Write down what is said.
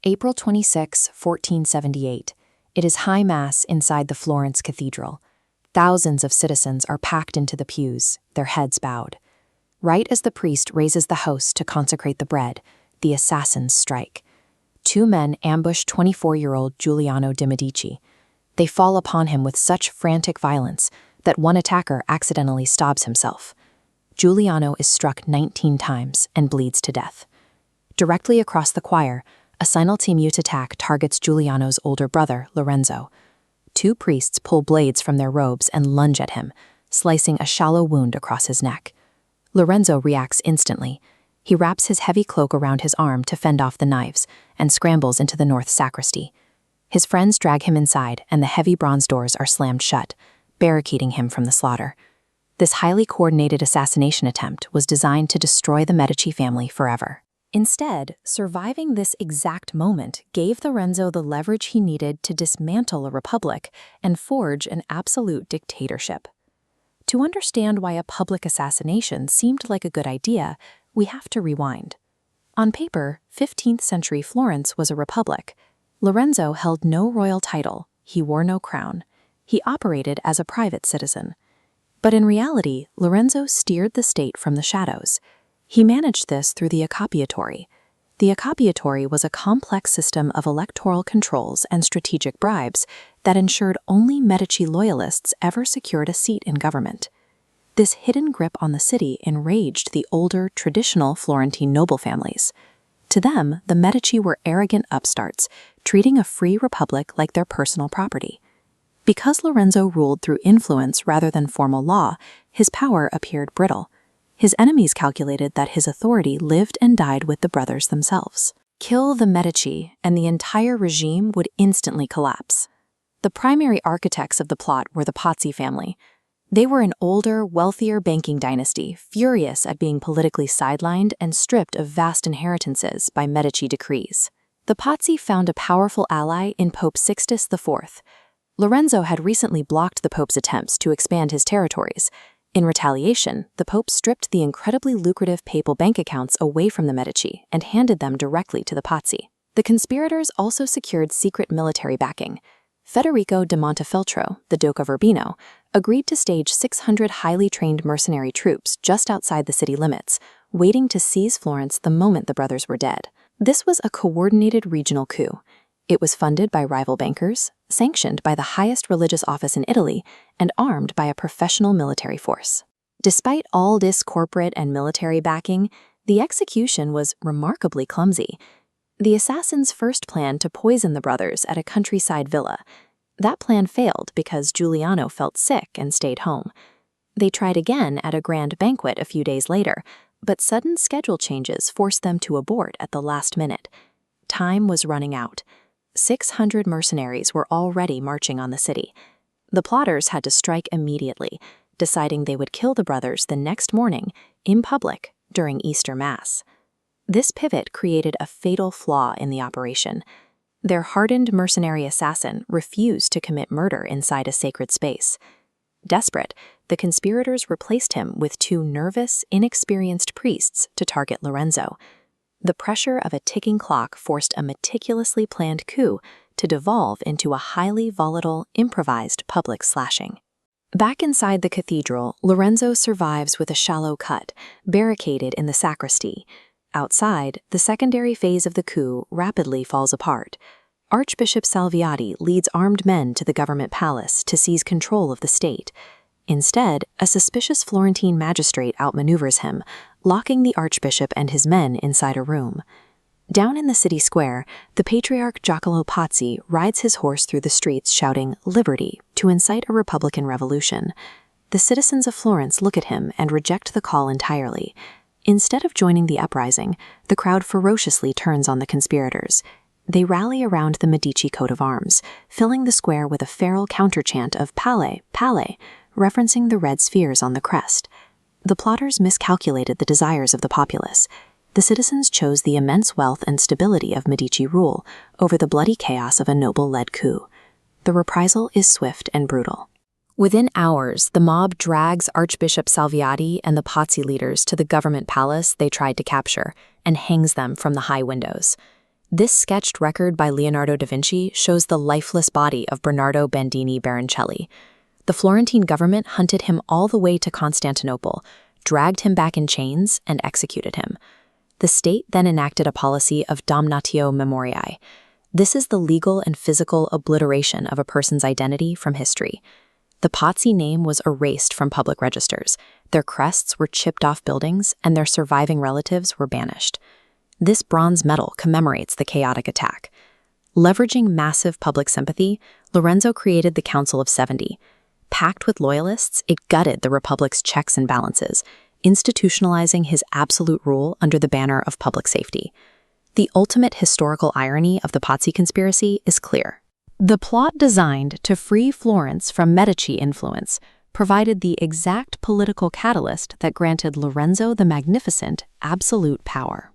April 26, 1478. It is High Mass inside the Florence Cathedral. Thousands of citizens are packed into the pews, their heads bowed. Right as the priest raises the host to consecrate the bread, the assassins strike. Two men ambush 24-year-old Giuliano de' Medici. They fall upon him with such frantic violence that one attacker accidentally stabs himself. Giuliano is struck 19 times and bleeds to death. Directly across the choir, a simultaneous attack targets Giuliano's older brother, Lorenzo. Two priests pull blades from their robes and lunge at him, slicing a shallow wound across his neck. Lorenzo reacts instantly. He wraps his heavy cloak around his arm to fend off the knives and scrambles into the north sacristy. His friends drag him inside, and the heavy bronze doors are slammed shut, barricading him from the slaughter. This highly coordinated assassination attempt was designed to destroy the Medici family forever. Instead, surviving this exact moment gave Lorenzo the leverage he needed to dismantle a republic and forge an absolute dictatorship. To understand why a public assassination seemed like a good idea, we have to rewind. On paper, 15th century Florence was a republic. Lorenzo held no royal title, he wore no crown. He operated as a private citizen. But in reality, Lorenzo steered the state from the shadows. He managed this through the accoppiatory. The accoppiatory was a complex system of electoral controls and strategic bribes that ensured only Medici loyalists ever secured a seat in government. This hidden grip on the city enraged the older, traditional Florentine noble families. To them, the Medici were arrogant upstarts, treating a free republic like their personal property. Because Lorenzo ruled through influence rather than formal law, his power appeared brittle. His enemies calculated that his authority lived and died with the brothers themselves. Kill the Medici, and the entire regime would instantly collapse. The primary architects of the plot were the Pazzi family. They were an older, wealthier banking dynasty, furious at being politically sidelined and stripped of vast inheritances by Medici decrees. The Pazzi found a powerful ally in Pope Sixtus IV. Lorenzo had recently blocked the Pope's attempts to expand his territories. In retaliation, the Pope stripped the incredibly lucrative papal bank accounts away from the Medici and handed them directly to the Pazzi. The conspirators also secured secret military backing. Federico da Montefeltro, the Duke of Urbino, agreed to stage 600 highly trained mercenary troops just outside the city limits, waiting to seize Florence the moment the brothers were dead. This was a coordinated regional coup. It was funded by rival bankers, sanctioned by the highest religious office in Italy, and armed by a professional military force. Despite all this corporate and military backing, the execution was remarkably clumsy. The assassins first planned to poison the brothers at a countryside villa. That plan failed because Giuliano felt sick and stayed home. They tried again at a grand banquet a few days later, but sudden schedule changes forced them to abort at the last minute. Time was running out. 600 mercenaries were already marching on the city. The plotters had to strike immediately, deciding they would kill the brothers the next morning, in public, during Easter Mass. This pivot created a fatal flaw in the operation. Their hardened mercenary assassin refused to commit murder inside a sacred space. Desperate, the conspirators replaced him with two nervous, inexperienced priests to target Lorenzo. The pressure of a ticking clock forced a meticulously planned coup to devolve into a highly volatile, improvised public slashing. Back inside the cathedral, Lorenzo survives with a shallow cut, barricaded in the sacristy. Outside, the secondary phase of the coup rapidly falls apart. Archbishop Salviati leads armed men to the government palace to seize control of the state. Instead, a suspicious Florentine magistrate outmaneuvers him, locking the archbishop and his men inside a room. Down in the city square, the patriarch Giacomo Pazzi rides his horse through the streets shouting "Liberty" to incite a republican revolution. The citizens of Florence look at him and reject the call entirely. Instead of joining the uprising, the crowd ferociously turns on the conspirators. They rally around the Medici coat of arms, filling the square with a feral counterchant of "Palle, Palle," referencing the red spheres on the crest. The plotters miscalculated the desires of the populace. The citizens chose the immense wealth and stability of Medici rule over the bloody chaos of a noble-led coup. The reprisal is swift and brutal. Within hours, the mob drags Archbishop Salviati and the Pazzi leaders to the government palace they tried to capture and hangs them from the high windows. This sketched record by Leonardo da Vinci shows the lifeless body of Bernardo Bandini Baroncelli. The Florentine government hunted him all the way to Constantinople, dragged him back in chains, and executed him. The state then enacted a policy of damnatio memoriae. This is the legal and physical obliteration of a person's identity from history. The Pazzi name was erased from public registers, their crests were chipped off buildings, and their surviving relatives were banished. This bronze medal commemorates the chaotic attack. Leveraging massive public sympathy, Lorenzo created the Council of 70. Packed with loyalists, it gutted the Republic's checks and balances, institutionalizing his absolute rule under the banner of public safety. The ultimate historical irony of the Pazzi Conspiracy is clear. The plot designed to free Florence from Medici influence provided the exact political catalyst that granted Lorenzo the Magnificent absolute power.